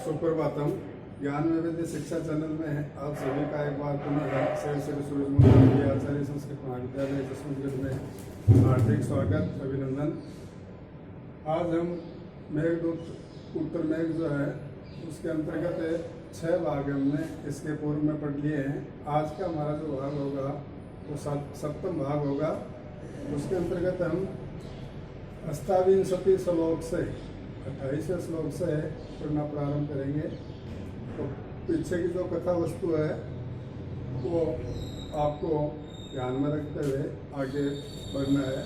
सुप्रभातम। ज्ञान विविध शिक्षा चैनल में है आप सभी का एक बार पुनः श्री सूरजमुखी आचार्य संस्कृत महाविद्यालय जसवंतगढ़ में हार्दिक स्वागत अभिनंदन। आज हम मेघदूत उत्तर मेघ जो है उसके अंतर्गत 6 भाग हमने इसके पूर्व में पढ़ लिए हैं। आज का हमारा जो भाग होगा वो 7वां भाग होगा। उसके अंतर्गत हम 28 श्लोक से 28वें श्लोक से पढ़ना प्रारंभ करेंगे। तो पीछे की जो कथा वस्तु है वो आपको ध्यान में रखते हुए आगे बढ़ना है।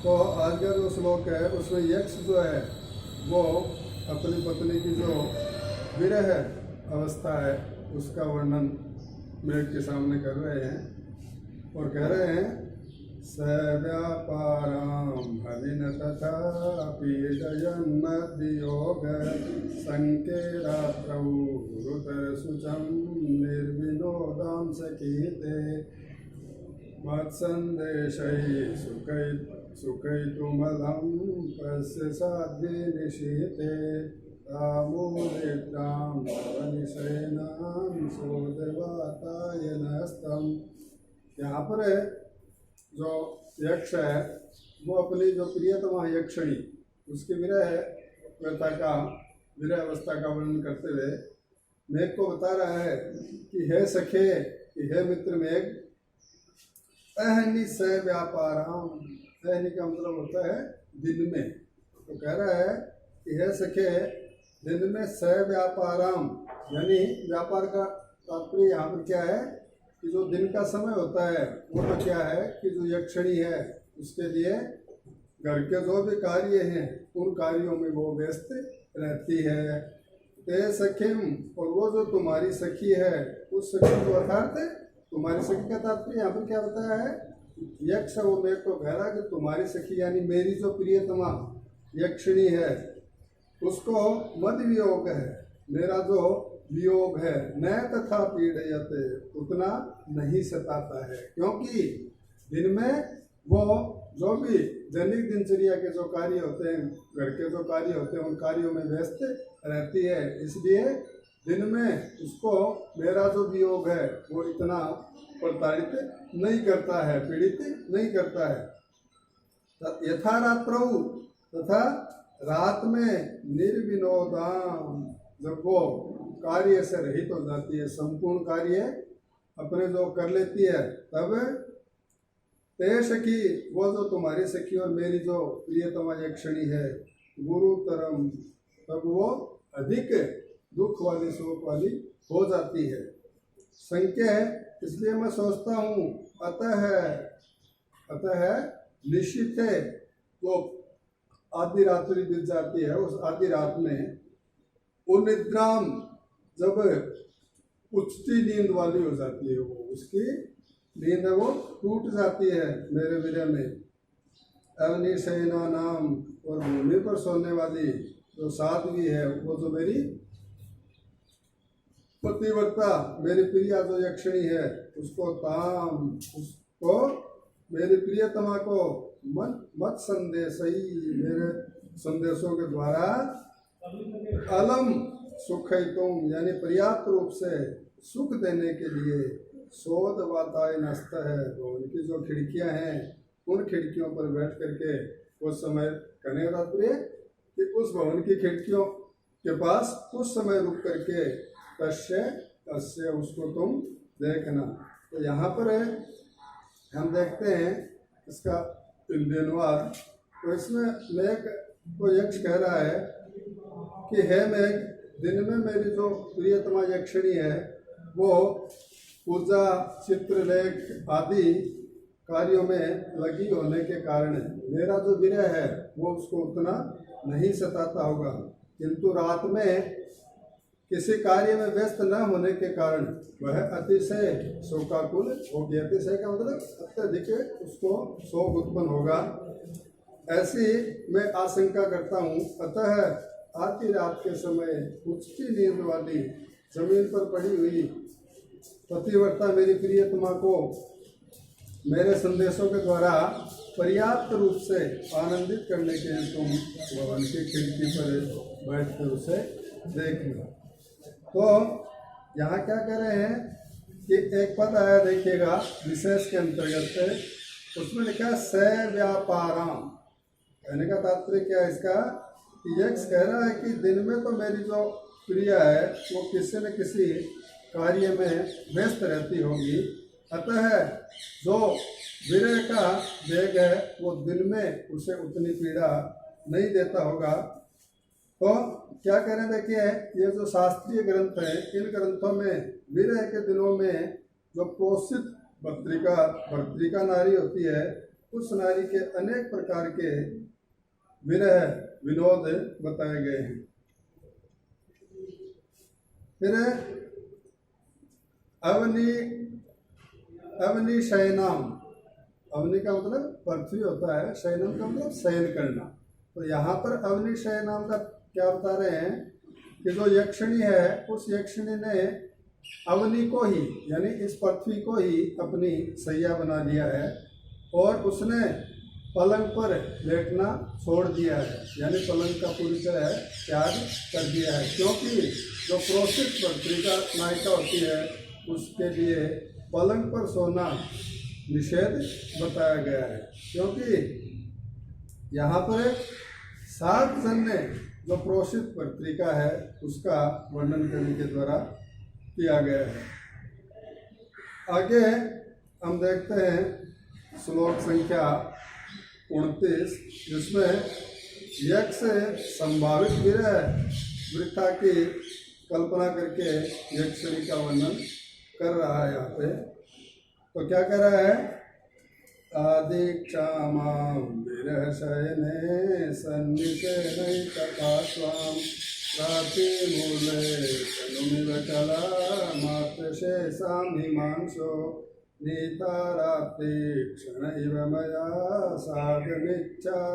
तो आज का जो श्लोक है उसमें यक्ष जो है वो अपनी पत्नी की जो विरह अवस्था है उसका वर्णन मेघ के सामने कर रहे हैं और कह रहे हैं स व्यापारां हविन तथा पीडयन्मद्योग संकेरात्रौ रुतरसुचं निर्विनोदां सकीते मत्सन्देशैः सुखैतुमलं पश्य साध्वी निशीते तामूलित्रां निशयनां सोदवातायनस्तम्। यहाँ पर जो यक्ष है वो अपनी जो प्रियतमा यक्षिणी उसकी विरह अवस्था का वर्णन करते हुए मेघ को बता रहा है कि हे सखे, कि हे मित्र मेघ, अहनि स व्यापाराम, अहनि का मतलब होता है दिन में। तो कह रहा है कि हे सखे, दिन में स व्यापाराम, यानी व्यापार का तात्पर्य यहाँ पर क्या है कि जो दिन का समय होता है वो तो क्या है कि जो यक्षिणी है उसके लिए घर के जो भी कार्य हैं उन कार्यों में वो व्यस्त रहती है। ते सखिम, और वो जो तुम्हारी सखी है उस सखी को अर्थात तुम्हारी सखी का तात्पर्य यहाँ पर क्या बताया है, यक्ष वो मेघ को कह रहा कि तुम्हारी सखी यानी मेरी जो प्रियतमा यक्षिणी है उसको मद वियोग है, मेरा जो वियोग है, न तथा पीड़यते, उतना नहीं सताता है, क्योंकि दिन में वो जो भी दैनिक दिनचर्या के जो कार्य होते हैं, घर के जो कार्य होते हैं उन कार्यों में व्यस्त रहती है, इसलिए दिन में उसको मेरा जो वियोग है वो इतना प्रताड़ित नहीं करता है, पीड़ित नहीं करता है। यथा रात्रौ, तथा रात में निर्विनोदाम, जब वो कार्य से रहित हो जाती है, संपूर्ण कार्य अपने जो कर लेती है, तब ते सखी, वो जो तुम्हारी सखी और मेरी जो प्रियतमा यक्षिणी है, गुरुतरम, तब वो अधिक दुख वाली शोक वाली हो जाती है। संख्या, इसलिए मैं सोचता हूँ, अतः निश्चित है, तो आधी रात्रि बीत जाती है, उस आधी रात में उनिद्राम, जब उच्चती नींद वाली हो जाती है, वो उसकी नींद वो टूट जाती है मेरे विरह में। अवनिशयना नाम, और भूमि पर सोने वाली जो साध्वी है, वो जो मेरी पतिव्रता मेरी प्रिया जो यक्षिणी है उसको उसको मेरी प्रियतमा को मत संदेश ही, मेरे संदेशों के द्वारा अलम सुखैतुम, यानी पर्याप्त रूप से सुख देने के लिए शोध वाताय नस्त है, तो उनकी जो खिड़कियां हैं उन खिड़कियों पर बैठ करके उस समय कहने का तात्पर्य कि उस भवन की खिड़कियों के पास कुछ समय रुक करके तस्य उसको तुम देखना। तो यहाँ पर हम देखते हैं इसका अनुवाद। तो इसमें मेघ को यक्ष कह रहा है कि हे मेघ, दिन में मेरी जो प्रियतमा यक्षिणी है वो पूजा, चित्रलेख आदि कार्यों में लगी होने के कारण मेरा जो विरह है वो उसको उतना नहीं सताता होगा, किंतु रात में किसी कार्य में व्यस्त न होने के कारण वह अतिशय शोकाकुल हो गया। अतिशय का मतलब अत्यधिक उसको शोक उत्पन्न होगा, ऐसी मैं आशंका करता हूँ। अतः आधी रात के समय उच्ची नींद वाली जमीन पर पड़ी हुई पतिव्रता मेरी प्रियतमा को मेरे संदेशों के द्वारा पर्याप्त रूप से आनंदित करने के लिए तुम भवन की खिड़की पर बैठ कर उसे देख लो। तो यहाँ क्या कह रहे हैं कि एक पद आया देखिएगा विशेष के अंतर्गत, उसमें लिखा है स व्यापाराम। कहने का तात्पर्य क्या है इसका कि यक्ष कह रहा है कि दिन में तो मेरी जो प्रिया है वो किसी न किसी कार्य में व्यस्त रहती होगी, अतः जो विरह का वेग है वो दिन में उसे उतनी पीड़ा नहीं देता होगा। तो क्या कह रहे हैं देखिए, ये जो शास्त्रीय ग्रंथ हैं इन ग्रंथों में विरह के दिनों में जो प्रोषित भर्तृका नारी होती है उस नारी के अनेक प्रकार के विरह विनोद बताए गए हैं। फिर अवनी शयनाम, अवनी का मतलब पृथ्वी होता है, शयनम का मतलब शयन करना। तो यहाँ पर अवनी शयनाम का क्या बता रहे हैं कि जो यक्षिणी है उस यक्षिणी ने अवनी को ही यानी इस पृथ्वी को ही अपनी सैया बना लिया है और उसने पलंग पर लेटना छोड़ दिया है, यानी पलंग का पूरी तरह त्याग कर दिया है, क्योंकि जो प्रोषित पत्रिका नायिका होती है उसके लिए पलंग पर सोना निषेध बताया गया है। क्योंकि यहाँ पर 7 जन्य जो प्रोषित पत्रिका है उसका वर्णन करने के द्वारा किया गया है। आगे हम देखते हैं श्लोक संख्या 29, जिसमें यक्ष संभावित विरह वृथा की कल्पना करके यक्षिणी का वर्णन कर रहा है। यहाँ पे तो क्या कह रहा है, आदिक्षामां विरह शयने सन्निशेनै तथा स्वाम रातिमूले तनुमिव कला मात्रशेषां हिमांशो नीता रात्रि क्षण इव मया साधनिच्चारतैर्या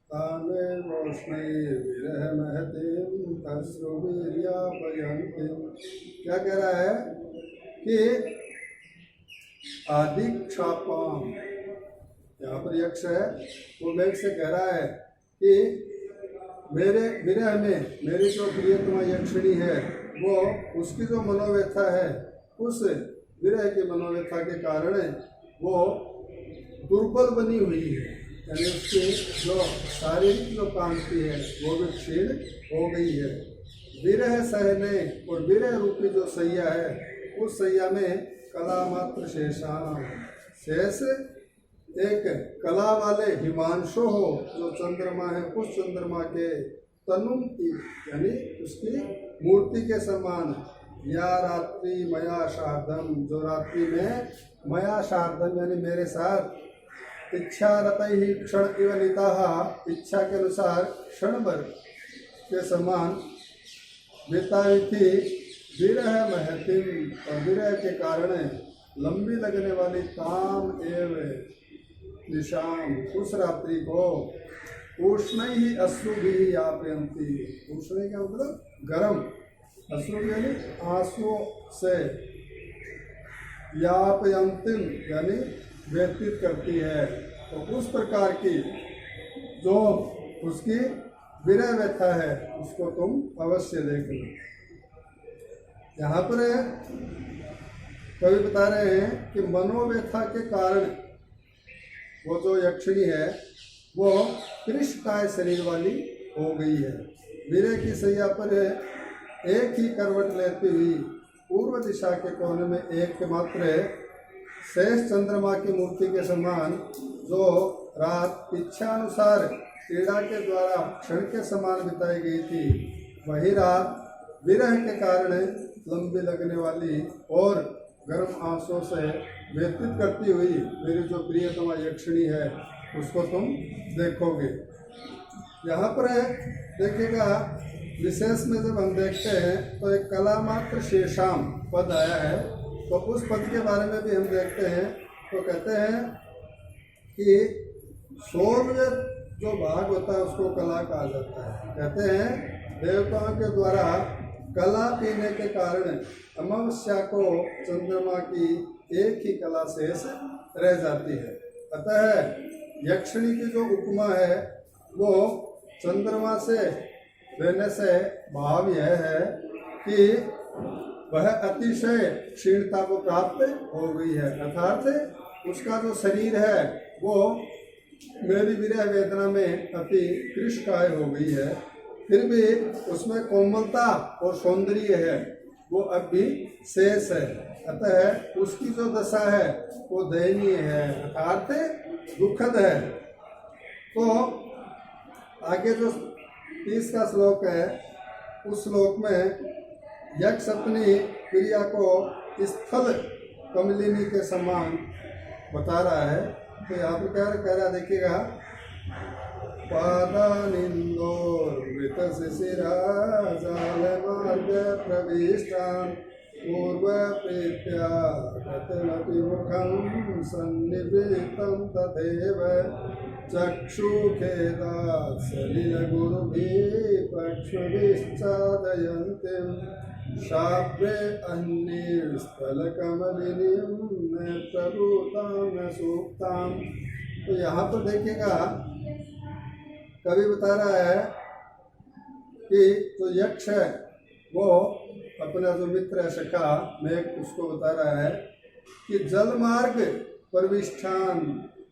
तामे वोष्णैर्विरह महतीं अश्रुवीर्यापयन्तीं। क्या कह रहा है कि आदिक्षापाम, यहाँ पर यक्ष है वो मेघ से कह रहा है कि मेरे विरह में मेरी जो प्रियतमा यक्षिणी है वो उसकी जो मनोव्यथा है उस विरह की मनोव्यथा के कारण वो दुर्बल बनी हुई है, यानी उसकी जो शारीरिक जो कांति है वो भी क्षीण हो गई है। विरह सहने और विरह रूपी जो सैया है उस सैया में कला मात्र शेषाम, शेष एक कला वाले हिमांशु हो जो चंद्रमा है उस चंद्रमा के तनुम यानी उसकी मूर्ति के समान, या रात्रि मया शार्दम, जो रात्रि में मया शार्दम यानी मेरे साथ इच्छा रत ही क्षण इव नीता, इच्छा के अनुसार क्षण भर के समान बिताई थी। विरह महतिम, और विरह के कारण लंबी लगने वाली ताम एवं निशाम, उस रात्रि को उष्ण ही अश्रु भी यापयंती, उष्ण का मतलब गर्म, अश्रु यानी आंसुओं से, यापयंतिम यानी व्यतीत करती है। तो उस प्रकार की जो उसकी विरह व्यथा है उसको तुम अवश्य देख लो। यहाँ पर कवि बता रहे हैं कि मनोव्यथा के कारण वो जो यक्षिणी है वो कृष्णकाय शरीर वाली हो गई है। विरह की सैया पर एक ही करवट लेती हुई पूर्व दिशा के कोने में एक मात्र शेष चंद्रमा की मूर्ति के समान जो रात इच्छानुसार क्रीड़ा के द्वारा क्षण के समान बिताई गई थी, वही रात विरह के कारण लंबी लगने वाली और गर्म आंसुओं से व्यतीत करती हुई मेरी जो प्रियतमा यक्षिणी है उसको तुम देखोगे। यहाँ पर देखिएगा विशेष में जब हम देखते हैं तो एक कला मात्र शेषाम पद आया है, तो उस पद के बारे में भी हम देखते हैं तो कहते हैं कि शौर्य जो भाग होता है उसको कला कहा जाता है। कहते हैं देवताओं के द्वारा कला पीने के कारण अमावस्या को चंद्रमा की एक ही कला शेष रह जाती है। अतः यक्षिणी की जो उपमा है वो चंद्रमा से लेने से भाव यह है कि वह अतिशय क्षीणता को प्राप्त हो गई है, अर्थात उसका जो शरीर है वो मेरी विरह वेदना में अति कृशकाय हो गई है, फिर भी उसमें कोमलता और सौंदर्य है वो अब भी शेष है। अतः उसकी जो दशा है वो दयनीय है, अर्थात दुखद है। तो आगे जो 30 का श्लोक है उस श्लोक में यक्ष अपनी क्रिया को स्थल कमलिनी के समान बता रहा है। तो यहाँ पर क्या कह रहा देखिएगा, पादानिंदोर्वृत शिशिरा जाल मार्ग प्रविष्टान् पूर्व प्रीत्या गतमपि मुखं सन्निवृत्तं तथैव चक्षुखेदात् सलिलगुरुभिः पक्ष्मभिश्चादयन्तीं शाब्रे अन्यस्थलकमलिनीं नेत्रभूतां न सूक्तां। तो यहाँ पर देखिएगा कवि बता रहा है कि तो यक्ष है वो अपना जो मित्र है सखा मेघ उसको बता रहा है कि जल मार्ग प्रविष्ठान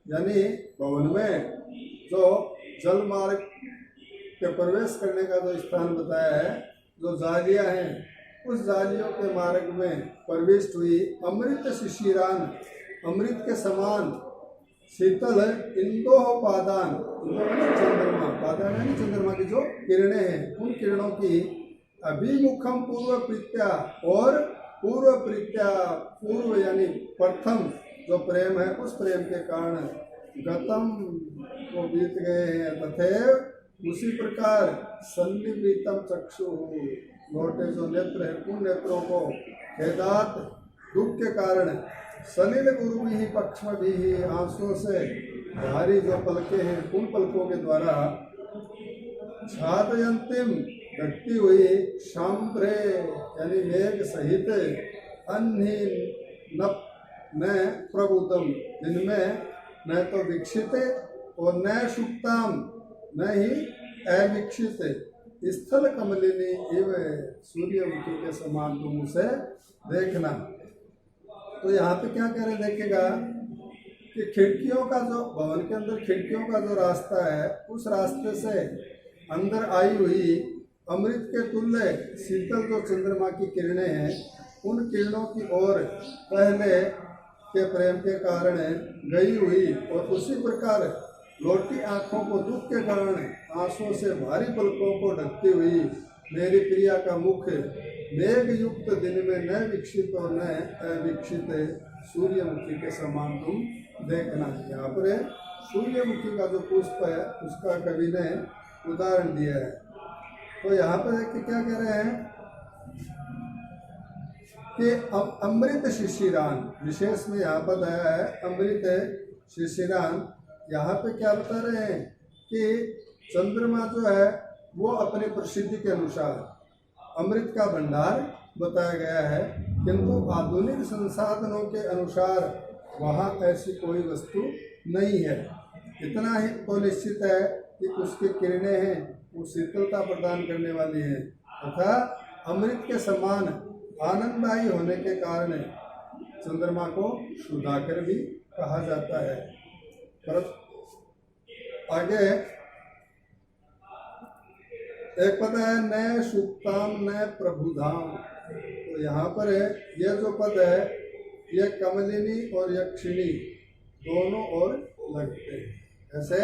यानी भवन में जो जल मार्ग के प्रवेश करने का जो स्थान बताया है, जो जालियां हैं उस जालियों के मार्ग में प्रविष्ट हुई अमृत शिशिरान, अमृत के समान शीतल इंदो पादान, चंद्रमा पादान यानी चंद्रमा की जो किरणें हैं उन किरणों की अभिमुखम पूर्व प्रीत्या और पूर्व प्रीत्या, पूर्व यानी प्रथम जो प्रेम है उस प्रेम के कारण गतम को बीत गए हैं, तथैव उसी प्रकार सन्निवृत्तम चक्षु लौटे जो नेत्र है उन नेत्रों को खेदात दुख के कारण सलिल गुरु भी पक्ष में भी आंसुओं से भारी जो पलकें हैं उन पलकों के द्वारा छादयंतिम घटती हुई शाम्प्रे यानी मेघ सहित अन्य न प्रभुतम जिनमें न तो विकसित और न सुक्ताम न ही अविकसित स्थल कमलिनी एवं सूर्यमुखी के समान तुम उसे देखना। तो यहाँ पे क्या कह रहे देखिएगा कि खिड़कियों का जो भवन के अंदर खिड़कियों का जो रास्ता है उस रास्ते से अंदर आई हुई अमृत के तुल्य शीतल जो चंद्रमा की किरणें हैं उन किरणों की ओर पहले के प्रेम के कारण गई हुई और उसी प्रकार लौटी आंखों को दुख के कारण आंसुओं से भारी पलकों को ढकती हुई मेरी प्रिया का मुख मेघ युक्त दिन में न विकसित और न अविकसित सूर्यमुखी के समान तुम देखना। यहाँ पर सूर्यमुखी का जो पुष्प है उसका कवि ने उदाहरण दिया है। तो यहाँ पर देखिए क्या कह रहे हैं कि अमृत शिशिरान, विशेष में यहाँ पर आया है अमृत शिशिरान। यहाँ पे क्या बता रहे हैं कि चंद्रमा जो है वो अपनी प्रसिद्धि के अनुसार अमृत का भंडार बताया गया है, किंतु आधुनिक संसाधनों के अनुसार वहाँ ऐसी कोई वस्तु नहीं है। इतना ही तो निश्चित है कि उसकी किरणें हैं वो शीतलता प्रदान करने वाली हैं तथा अमृत के समान आनंददायी होने के कारण चंद्रमा को सुधाकर भी कहा जाता है। पर आगे एक पद है न सुक्ताम न प्रभुधाम। तो यहाँ पर यह जो पद है यह कमलिनी और यक्षिणी दोनों ओर लगते हैं। ऐसे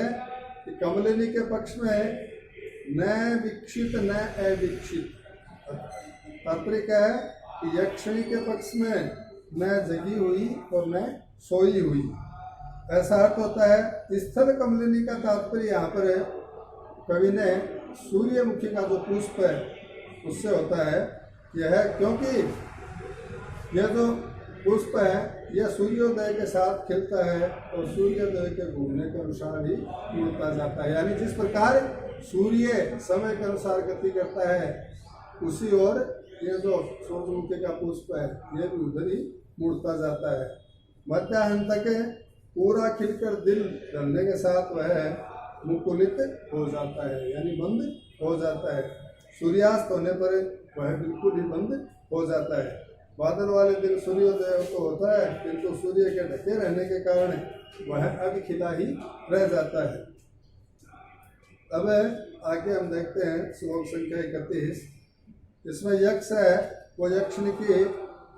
कि कमलिनी के पक्ष में न विकसित न अविकसित, तात्पर्य क्या है कि यक्षिणी के पक्ष में न जगी हुई और न सोई हुई, ऐसा अर्थ होता है। स्थल कमलिनी का तात्पर्य यहाँ पर कवि ने सूर्यमुखी का जो पुष्प है उससे होता है यह, क्योंकि यह जो पुष्प है यह सूर्योदय के साथ खिलता है और सूर्योदय के घूमने के अनुसार ही मुड़ता जाता है। यानी जिस प्रकार सूर्य समय के अनुसार गति करता है उसी ओर यह जो सूर्यमुखी का पुष्प है यह भी उधर ही मुड़ता जाता है। मध्याह्न तक पूरा खिलकर दिल ढलने के साथ वह मुकुलित हो जाता है, यानी बंद हो जाता है। सूर्यास्त होने पर वह बिल्कुल ही बंद हो जाता है। बादल वाले दिन सूर्योदय तो होता है, किंतु सूर्य के ढके रहने के कारण वह अब खिला ही रह जाता है। अब आगे हम देखते हैं श्लोक संख्या 31। इसमें यक्ष है, वो यक्षिणी की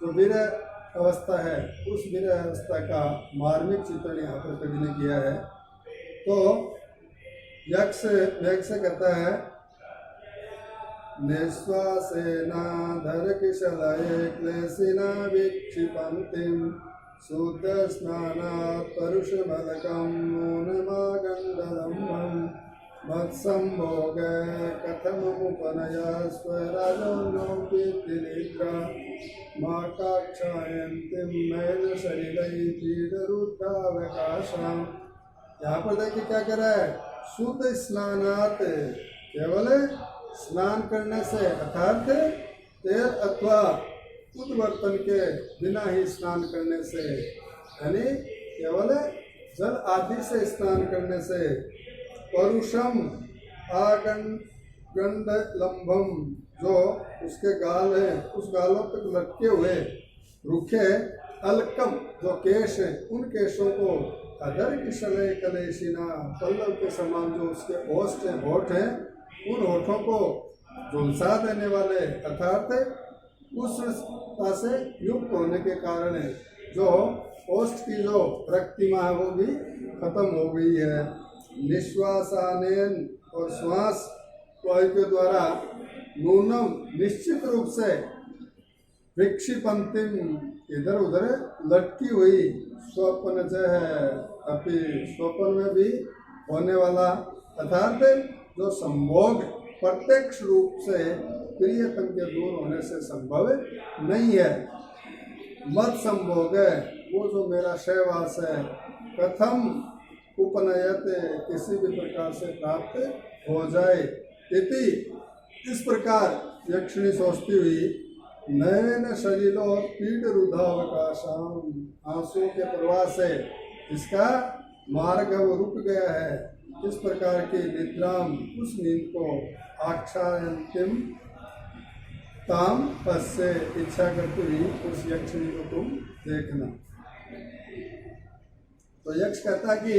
जो वीर अवस्था है, उस वीर अवस्था का मार्मिक चित्रण यहाँ पर कवि ने किया है। तो यक्ष मेघ से कहता है, निश्वासेनाधर किशलये क्लेशिना विक्षिपन्तिं शुद्ध स्नानात् परुषमलकं नूनमागण्डलम्बं मत्संभोग कथमुपनया स्वराजोऽनोऽपिनिद्रा मा काक्षायन्तीं नयन शरीरै पीडरुद्धावकाशाम्। यहाँ पर देखिए क्या कह रहा है, शुद्ध स्नानात्, केवल स्नान करने से, अर्थात तेल अथवा उद्वर्तन के बिना ही स्नान करने से, यानी केवल जल आदि से स्नान करने से, परुषम आगंड लंबम, जो उसके गाल है उस गालों तक लटके हुए रुखे अलकम जो केश है, उन केशों को अधर किशलय कलेशिना, पल्लव के समान जो उसके ओष्ठ हैं, होठ हैं, उन होठों को झुलसा देने वाले, अर्थात उष्णता से युक्त होने के कारण जो ओष्ठ की जो रक्तिमा है वो भी खत्म हो गई है। निश्वासानेन, और श्वास वायु के द्वारा, नूनम निश्चित रूप से, विक्षिपंतिम इधर उधर लटकी हुई, स्वप्न है अपि, स्वप्न में भी होने वाला, अर्थात जो संभोग प्रत्यक्ष रूप से प्रियतम के दूर होने से संभव नहीं है। मत संभोग है, वो जो मेरा सहवास है, कथम उपनयत, किसी भी प्रकार से प्राप्त हो जाए, इति इस प्रकार यक्षिणी सोचती हुई, नयन शरीरो पीड रुधावकाशम, आंसुओं के प्रवाह से इसका मार्ग वो रुक गया है। इस प्रकार की निद्राम, उस नींद को, आक्षायन्तिम ताम पश्य, इच्छा करती हुई उस यक्षिणी को तुम देखना। तो यक्ष कहता कि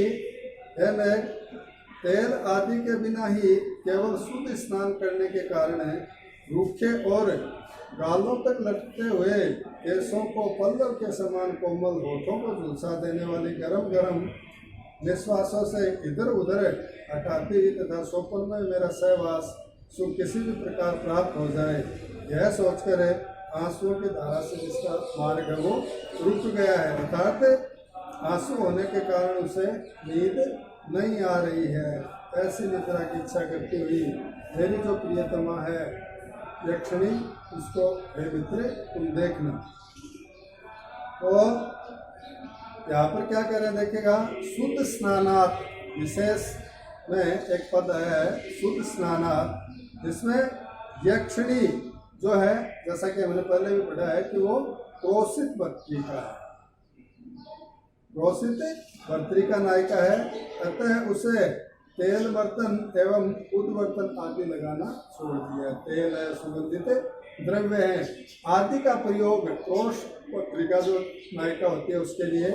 हे मेघ, तेल आदि के बिना ही केवल शुद्ध स्नान करने के कारण रूखे और गालों तक लटके हुए केशों को पल्लव के समान कोमल होठों को झुलसा देने वाली गरम गरम निश्वासों से इधर उधर हटाती हुई तथा स्वप्न में मेरा सहवास सुख किसी भी प्रकार प्राप्त हो जाए, यह सोचकर आंसुओं की धारा से जिसका मार्ग है वो रुक गया है, अर्थात आंसू होने के कारण उसे नींद नहीं आ रही है। ऐसी निद्रा की इच्छा करती हुई मेरी जो प्रियतमा है यक्षिणी, उसको हे मित्र तुम देखना। तो यहाँ पर क्या कह रहे हैं देखिएगा, शुद्ध स्नानात्, विशेष में एक पद है शुद्ध स्नानात्, जिसमें यक्षिणी जो है, जैसा कि हमने पहले भी पढ़ा है कि वो क्रोशित भर्तृका है, क्रोशित भर्तृका नायिका है, अतः उसे तेल बर्तन एवं उद्वर्तन आदि लगाना छोड़ दिया। तेल है, सुगंधित द्रव्य है आदि का प्रयोग क्रोश पत्रिका जो नायिका होती है उसके लिए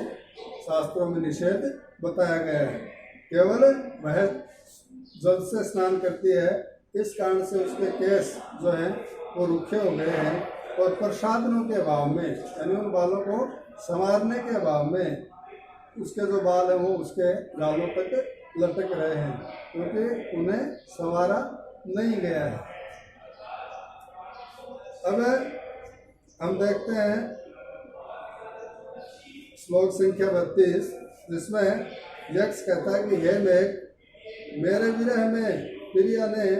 शास्त्रों में निषेध बताया गया है। केवल वह जल से स्नान करती है, इस कारण से उसके केस जो हैं वो रुखे हो गए हैं, और प्रसादनों के अभाव में, यानी उन बालों को संवारने के अभाव में उसके जो बाल हैं वो उसके गालों तक लटक रहे हैं, क्योंकि उन्हें संवारा नहीं गया है। अब हम देखते हैं श्लोक संख्या 32, जिसमें यक्ष कहता है कि हे मेघ, मेरे विरह में प्रिया ने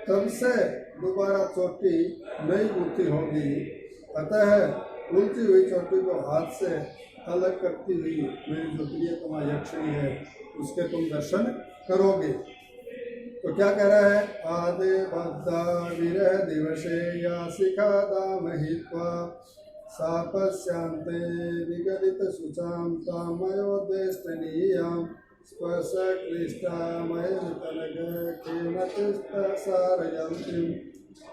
तब से दोबारा चोटी नई गूंथी होगी, अतः उलझी हुई चोटी को हाथ से अलग करती हुई मेरी जो प्रियतमा यक्षिणी है उसके तुम दर्शन करोगे। तो क्या कह रहा है, आदे बद्धा विरह दिवसे या शिखा दाम हित्वा सापस्यांते विगलित शुचां तामयोदेष्टनीयां स्पर्श क्लिष्टामयमितनग खेमतिस्तसारयन्तीं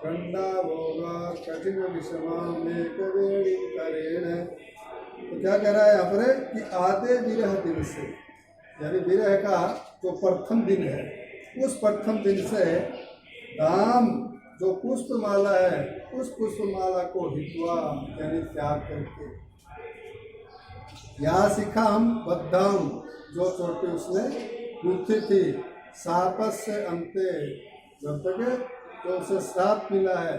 गंडाभोगा कठिन विषमामेकवेणीं करेण। तो क्या कह रहा है यहाँ पर कि आधे विरह दिन से, यानी विरह का जो प्रथम दिन है उस प्रथम दिन से दाम जो पुष्पमाला है उस पुष्पमाला को हित्वा यानी त्याग करके, या शिखाम बद्धाम जो चोटी उसने गुथी थी, सापस से अंते जब तक तो उसे श्राप मिला है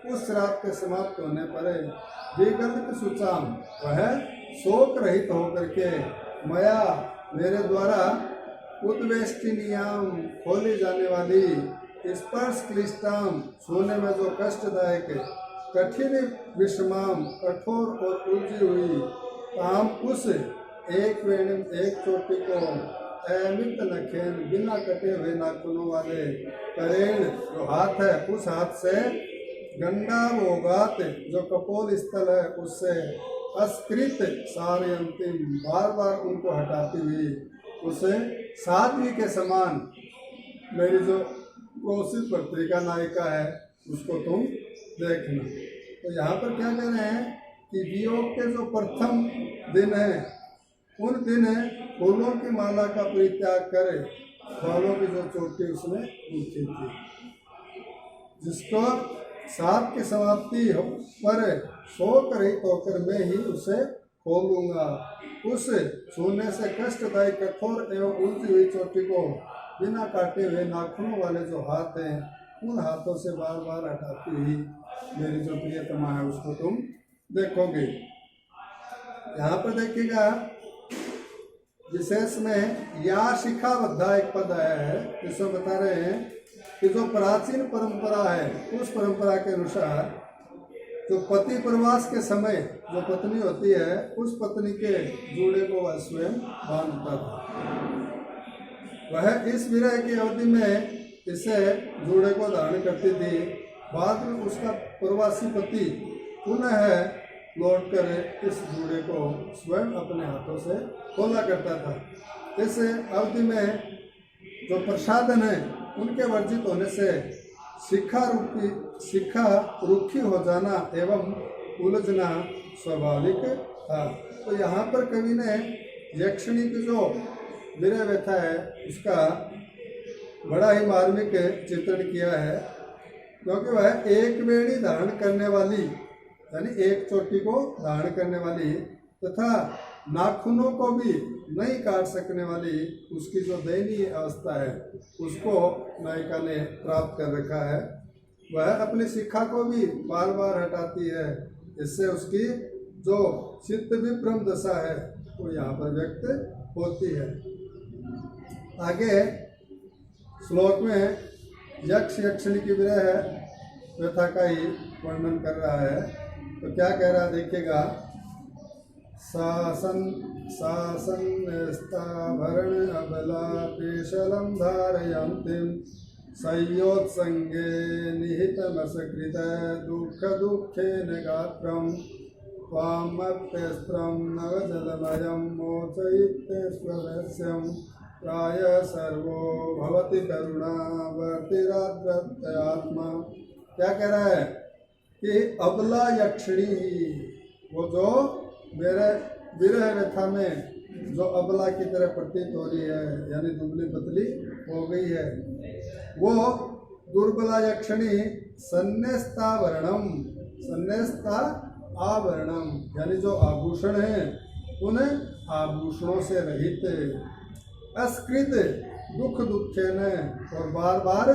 उस श्राप के समाप्त होने पर विगलित सुचाम वह शोक रहित होकर के मया मेरे द्वारा उद्वेष्टिनियाम खोली जाने वाली स्पर्श क्लिष्टाम सोने में जो कष्टदायक कठिन विषमाम कठोर और उलझी हुई ताम उस एक वेणिम एक चोटी को अमित नखेन बिना कटे हुए नाखूनों वाले करेण जो हाथ है उस हाथ से गंडावोगात जो कपोल स्थल है उससे अस्कृत सारे अंतिम बार बार उनको हटाती हुई उसे साध्वी के समान मेरी जो क्रोशित पत्रिका नायिका है उसको तुम देखना। तो यहाँ पर क्या कह रहे हैं कि वियोग के जो प्रथम दिन है उन दिन फूलों की माला का परित्याग करे, फलों की जो चोटी उसने गुथी थी, जिसको सात की समाप्ति पर शोक रहित होकर मैं ही उसे खोलूंगा। उस छूने से कष्टदायी कठोर एवं उलझी हुई चोटी को बिना काटे हुए नाखूनों वाले जो हाथ हैं उन हाथों से बार बार हटाती हुई मेरी जो प्रियतमा है उसको तुम देखोगे। यहाँ पर देखिएगा विशेष में या शिखाबद्धा एक पद आया है जिसमें बता रहे हैं कि जो प्राचीन परंपरा है उस परंपरा के अनुसार जो पति प्रवास के समय जो पत्नी होती है उस पत्नी के जूड़े को वह स्वयं बांधता था। वह इस विरह की अवधि में इसे जूड़े को धारण करती थी, बाद में उसका प्रवासी पति पुनः लौटकर इस जूड़े को स्वयं अपने हाथों से खोला करता था। इस अवधि में जो प्रसाधन है उनके वर्जित होने से शिखा रुखी हो जाना एवं उलझना स्वाभाविक था। तो यहाँ पर कवि ने यक्षिणी की जो विरह व्यथा है उसका बड़ा ही मार्मिक चित्रण किया है, क्योंकि वह एक वेणी धारण करने वाली यानी एक चोटी को धारण करने वाली तथा नाखूनों को भी नहीं काट सकने वाली उसकी जो दयनीय अवस्था है उसको नायिका ने प्राप्त कर रखा है। वह अपनी शिखा को भी बार बार हटाती है, इससे उसकी जो चित्त विभ्रम दशा है वो यहाँ पर व्यक्त होती है। आगे श्लोक में यक्ष यक्षिणी की विरह व्यथा का ही वर्णन कर रहा है। तो क्या कह रहा है देखिएगा, सासन्यस्ताभरण अबला पेशलं धारयन्तीं संयोत्संगे निहितमसकृत दुःख दुःखेन गात्रं त्वामप्यस्त्रं नवजलमयं मोचयित्ते स्वरस्यं प्राय सर्वो भवति करुणावर्तिराद्रत्यात्मा। क्या कह रहा है कि अबला यक्षिणी वो जो मेरे विरह व्यथा में जो अबला की तरह प्रतीत हो रही है यानी दुबली पतली हो गई है, वो दुर्बला यक्षिणी संन्यस्ताभरणम संन्यस्ता आभरणम यानी जो आभूषण है उन आभूषणों से रहित अस्कृत दुख दुखे न और बार बार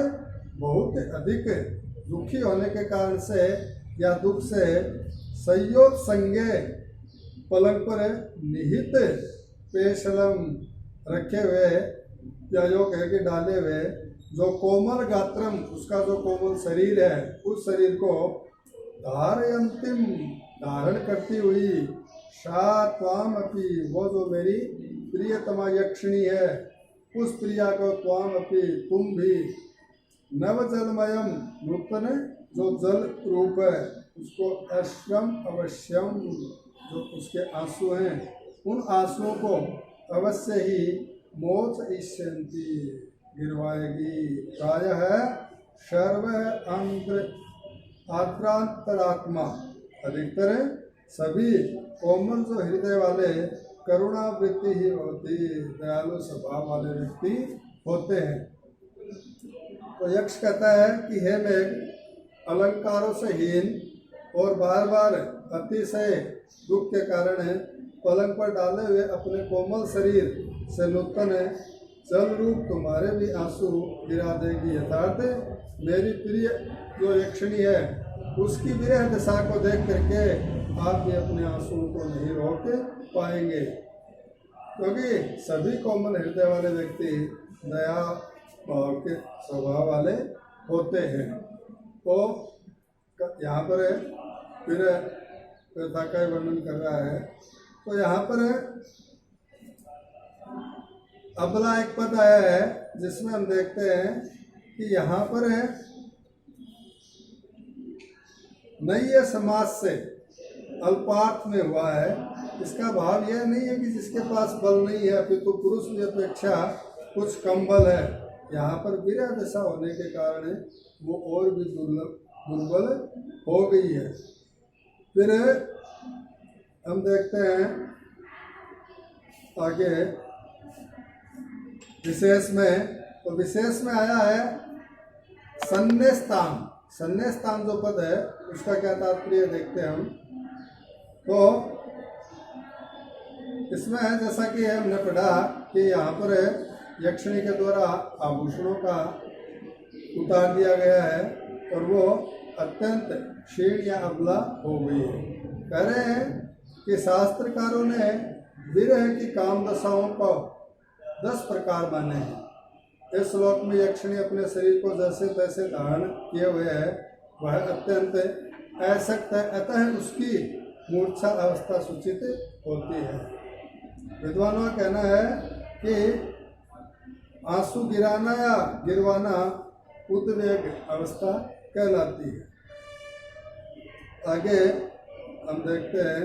बहुत अधिक दुखी होने के कारण से या दुख से संयोग संगे पलंग पर निहित पेशलम रखे हुए या जो कह के डाले हुए जो कोमल गात्रम उसका जो कोमल शरीर है उस शरीर को धारयंतिम धारण करती हुई सा त्वाम अपी वो जो मेरी प्रियतमा यक्षिणी है उस प्रिया को त्वाम अपी तुम भी नवजलमयम नूतन जो जल रूप है उसको अश्रम अवश्यम, जो उसके आंसू हैं उन आंसुओं को अवश्य ही मोच इष्यंती, गिरवाएगी। प्रायः सर्व आद्रांतरात्मा, अधिकतर सभी कोमल जो हृदय वाले करुणा वृत्ति ही होती, दयालु स्वभाव वाले व्यक्ति होते हैं। तो यक्ष कहता है कि हे मेघ, अलंकारों से हीन और बार बार अतिशय दुख के कारण पलंग पर डाले हुए अपने कोमल शरीर से नूतन जल रूप तुम्हारे भी आंसू गिरा देगी। यथार्थ मेरी प्रिय जो यक्षिणी है उसकी विरह दशा को देख करके आप भी अपने आंसुओं को नहीं रोक पाएंगे, क्योंकि सभी कोमल हृदय वाले व्यक्ति दया भाव के स्वभाव वाले होते हैं। तो यहाँ पर फिर व्यथा का वर्णन कर रहा है। तो यहाँ पर अबला एक पद आया है जिसमें हम देखते हैं कि यहाँ पर नई समाज से अल्पार्थ में हुआ है। इसका भाव यह नहीं है कि जिसके पास बल नहीं है अपितु पुरुष की अपेक्षा कुछ कम बल है। यहाँ पर विरह दशा होने के कारण वो और भी दुर्बल हो गई है। फिर हम देखते हैं आगे विशेष में, तो विशेष में आया है सन्नेस्तान। सन्नेस्तान जो पद है उसका क्या तात्पर्य देखते हैं हम। तो इसमें है जैसा कि हमने पढ़ा कि यहाँ पर यक्षिणी के द्वारा आभूषणों का उतार दिया गया है और वो अत्यंत क्षीण या अबला हो गई है। कह रहे हैं कि शास्त्रकारों ने विरह की काम दशाओं को 10 प्रकार माने हैं। इस श्लोक में यक्षिणी अपने शरीर को जैसे तैसे धारण किए हुए है, वह अत्यंत असक्त है, अतः उसकी मूर्छा अवस्था सूचित होती है। विद्वानों का कहना है कि आंसू गिराना या गिरवाना उद्वेग अवस्था कहलाती है। आगे हम देखते हैं।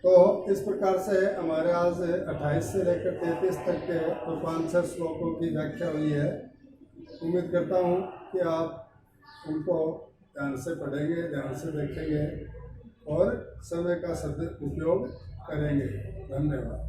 तो इस प्रकार से हमारे आज 28 से लेकर 33 तक के तो 5-6 श्लोकों की व्याख्या हुई है। उम्मीद करता हूँ कि आप उनको ध्यान से पढ़ेंगे, ध्यान से देखेंगे और समय का सदुपयोग करेंगे। धन्यवाद।